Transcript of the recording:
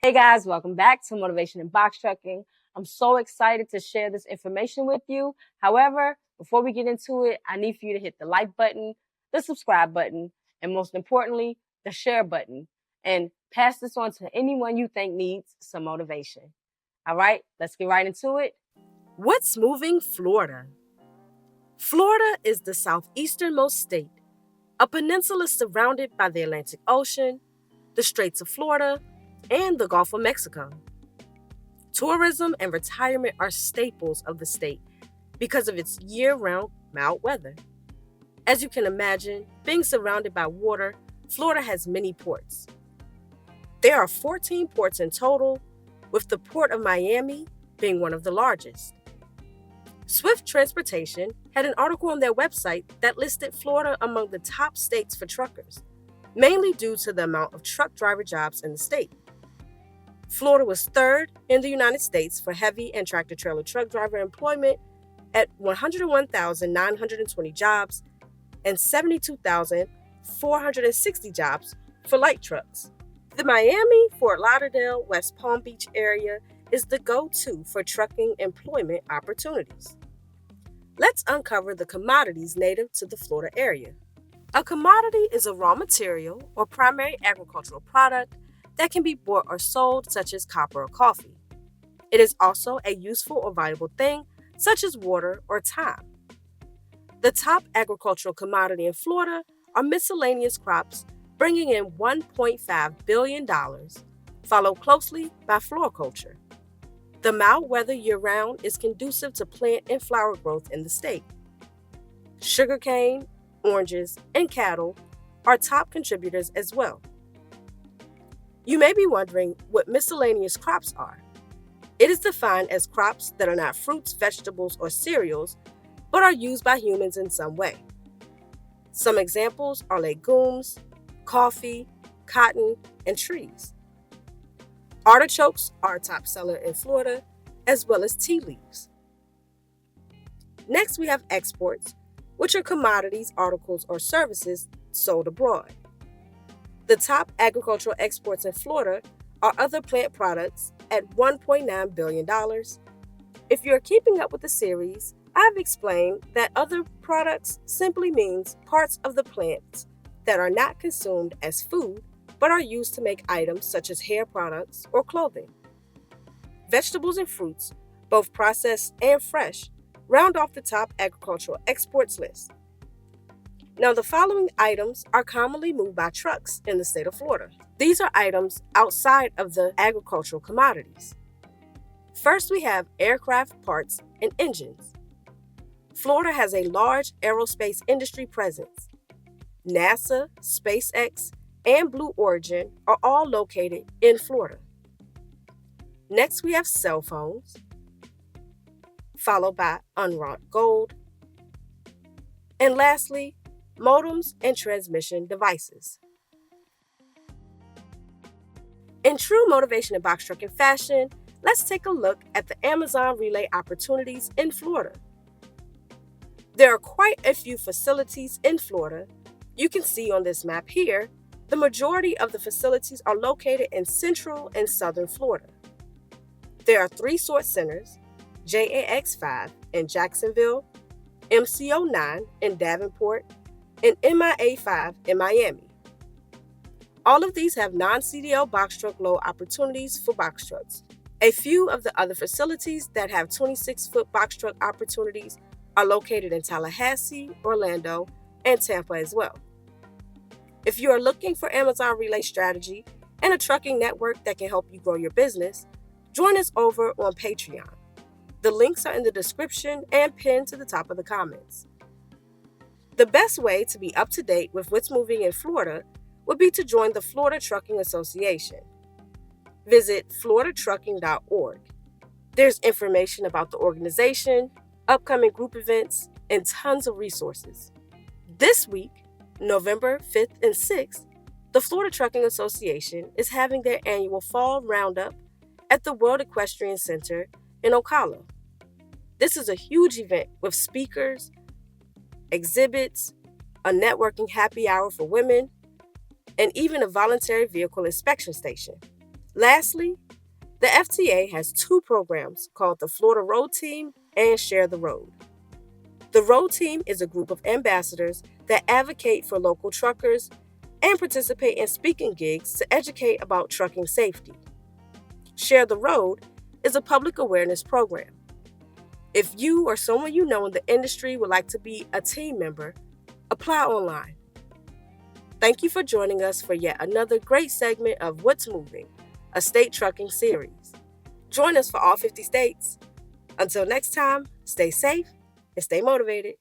Hey guys, welcome back to Motivation and Box Trucking. I'm so excited to share this information with you. However, before we get into it, I need for you to hit the like button, the subscribe button, and most importantly, the share button, and pass this on to anyone you think needs some motivation. All right, let's get right into it. What's moving Florida? Florida is the southeasternmost state, a peninsula surrounded by the Atlantic Ocean, the Straits of Florida, and the Gulf of Mexico. Tourism and retirement are staples of the state because of its year-round mild weather. As you can imagine, being surrounded by water, Florida has many ports. There are 14 ports in total, with the Port of Miami being one of the largest. Swift Transportation had an article on their website that listed Florida among the top states for truckers, mainly due to the amount of truck driver jobs in the state. Florida was third in the United States for heavy and tractor-trailer truck driver employment at 101,920 jobs and 72,460 jobs for light trucks. The Miami, Fort Lauderdale, West Palm Beach area is the go-to for trucking employment opportunities. Let's uncover the commodities native to the Florida area. A commodity is a raw material or primary agricultural product that can be bought or sold, such as copper or coffee. It is also a useful or valuable thing, such as water or time. The top agricultural commodity in Florida are miscellaneous crops, bringing in $1.5 billion, followed closely by floriculture. The mild weather year-round is conducive to plant and flower growth in the state. Sugarcane, oranges, and cattle are top contributors as well. You may be wondering what miscellaneous crops are. It is defined as crops that are not fruits, vegetables, or cereals, but are used by humans in some way. Some examples are legumes, coffee, cotton, and trees. Artichokes are a top seller in Florida, as well as tea leaves. Next, we have exports, which are commodities, articles, or services sold abroad. The top agricultural exports in Florida are other plant products at $1.9 billion. If you're keeping up with the series, I've explained that other products simply means parts of the plants that are not consumed as food, but are used to make items such as hair products or clothing. Vegetables and fruits, both processed and fresh, round off the top agricultural exports list. Now, the following items are commonly moved by trucks in the state of Florida. These are items outside of the agricultural commodities. First, we have aircraft parts and engines. Florida has a large aerospace industry presence. NASA, SpaceX, and Blue Origin are all located in Florida. Next, we have cell phones, followed by unwrought gold, and lastly, modems and transmission devices. In true motivation and box trucking fashion, let's take a look at the Amazon relay opportunities in Florida. There are quite a few facilities in Florida. You can see on this map here, the majority of the facilities are located in central and southern Florida. There are 3 sort centers, JAX5 in Jacksonville, MCO9 in Davenport, and MIA5 in Miami. All of these have non-CDL box truck load opportunities for box trucks. A few of the other facilities that have 26-foot box truck opportunities are located in Tallahassee, Orlando, and Tampa as well. If you are looking for Amazon Relay strategy and a trucking network that can help you grow your business, join us over on Patreon. The links are in the description and pinned to the top of the comments. The best way to be up to date with what's moving in Florida would be to join the Florida Trucking Association. Visit floridatrucking.org. There's information about the organization, upcoming group events, and tons of resources. This week, November 5th and 6th, the Florida Trucking Association is having their annual Fall Roundup at the World Equestrian Center in Ocala. This is a huge event with speakers, exhibits, a networking happy hour for women, and even a voluntary vehicle inspection station. Lastly, the FTA has two programs called the Florida Road Team and Share the Road. The Road Team is a group of ambassadors that advocate for local truckers and participate in speaking gigs to educate about trucking safety. Share the Road is a public awareness program. If you or someone you know in the industry would like to be a team member, apply online. Thank you for joining us for yet another great segment of What's Moving, a state trucking series. Join us for all 50 states. Until next time, stay safe and stay motivated.